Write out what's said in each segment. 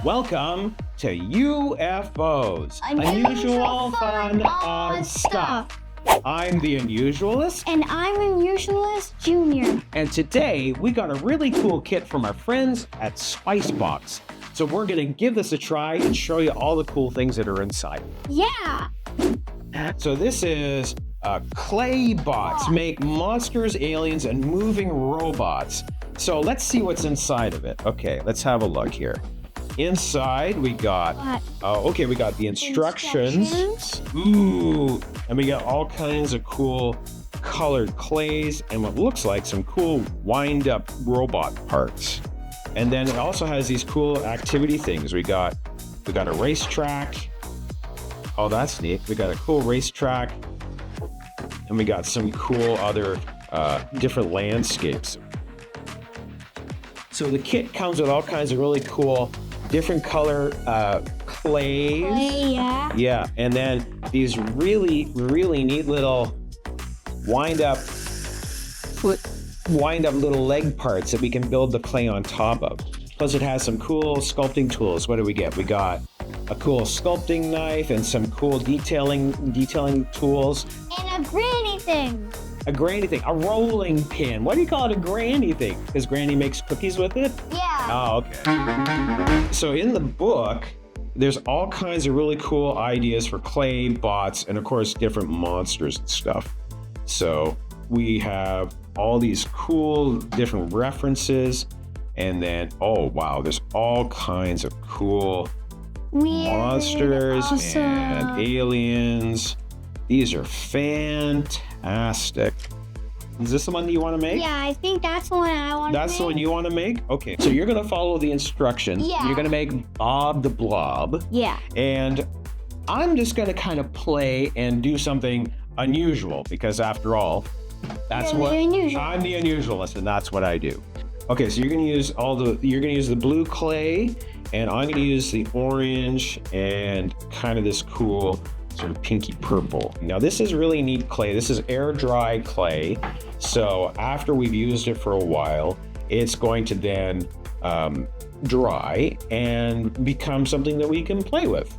Welcome to U.F.O.S. Unusual Fun Odd Stuff. I'm the Unusualist. And I'm Unusualist Jr. And today we got a really cool kit from our friends at Spicebox. So we're going to give this a try and show you all the cool things that are inside. Yeah. So this is clay bots, make monsters, aliens, and moving robots. So let's see what's inside of it. Okay, let's have a look here. Inside we got, we got the instructions. Ooh, and we got all kinds of cool colored clays and what looks like some cool wind-up robot parts. And then it also has these cool activity things. We got a racetrack. Oh, that's neat. We got a cool racetrack, and we got some cool other different landscapes. So the kit comes with all kinds of really cool different color clays. Clay, yeah. Yeah, and then these really, really neat little wind up little leg parts that we can build the clay on top of. Plus it has some cool sculpting tools. What do we get? We got a cool sculpting knife and some cool detailing tools. And a granny thing. A granny thing, a rolling pin. Why do you call it a granny thing? Because Granny makes cookies with it? Yeah. Oh, okay. So in the book, there's all kinds of really cool ideas for clay bots and of course different monsters and stuff. So we have all these cool different references, and then, oh wow, there's all kinds of cool monsters and aliens. These are fantastic. Is this the one you want to make? Yeah, I think that's the one I want to make. That's the one you want to make? Okay, so you're going to follow the instructions. Yeah. You're going to make Bob the Blob. Yeah. And I'm just going to kind of play and do something unusual, because after all, that's what I'm the Unusualist, and that's what I do. Okay, so you're going to use the blue clay, and I'm going to use the orange and kind of this cool sort of pinky purple. Now this is really neat clay. This is air dry clay. So after we've used it for a while, it's going to then dry and become something that we can play with.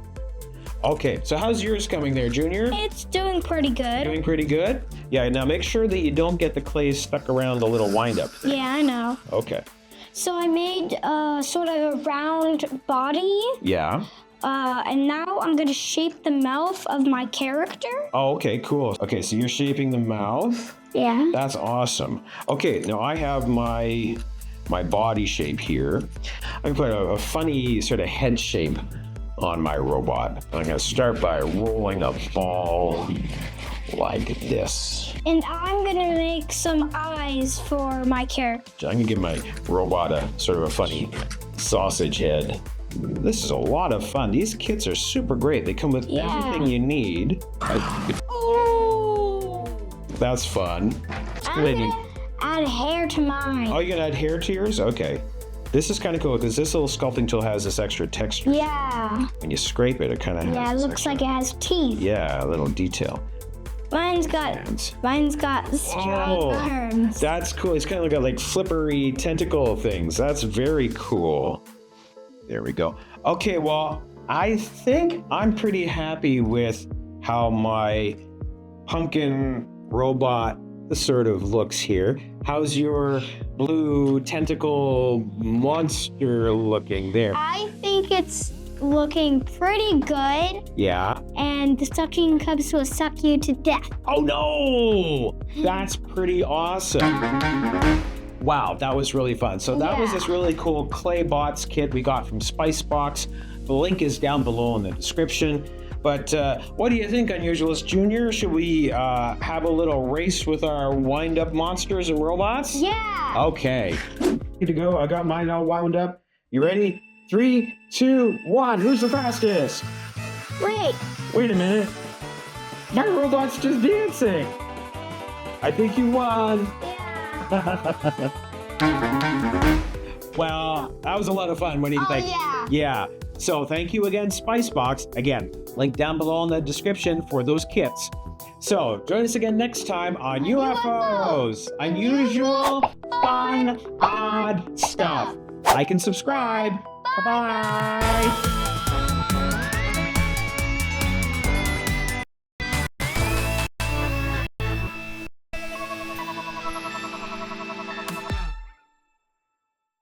Okay, so how's yours coming there, Junior? It's doing pretty good. Doing pretty good? Yeah, now make sure that you don't get the clay stuck around the little wind-up thing. Yeah, I know. Okay. So I made sort of a round body. Yeah. And now I'm gonna shape the mouth of my character. Oh, okay, cool. Okay, so you're shaping the mouth? Yeah. That's awesome. Okay, now I have my body shape here. I'm gonna put a funny sort of head shape on my robot. I'm gonna start by rolling a ball like this. And I'm gonna make some eyes for my character. I'm gonna give my robot a sort of a funny sausage head. This is a lot of fun. These kits are super great. They come with everything you need. Oh! That's fun. I'm gonna add hair to mine. Oh, you're gonna add hair to yours? Okay. This is kind of cool because this little sculpting tool has this extra texture. Yeah. When you scrape it, it kind of has it looks like it has teeth. Yeah, a little detail. Mine's got strong arms. That's cool. It's kind of got like flippery tentacle things. That's very cool. There we go. Okay, well, I think I'm pretty happy with how my pumpkin robot sort of looks here. How's your blue tentacle monster looking there? I think it's looking pretty good. Yeah. And the sucking cups will suck you to death. Oh no! That's pretty awesome. Wow, that was really fun. So that was this really cool clay bots kit we got from Spicebox. The link is down below in the description. But what do you think, Unusualist Jr.? Should we have a little race with our wind-up monsters and robots? Yeah. Okay. Here to go. I got mine all wound up. You ready? 3, 2, 1. Who's the fastest? Wait a minute. My robot's just dancing. I think you won. Well, that was a lot of fun. What do you think? Yeah. So thank you again, Spicebox. Again, link down below in the description for those kits. So join us again next time on UFOs. Unusual, fun, odd stuff. Like and subscribe. Bye-bye.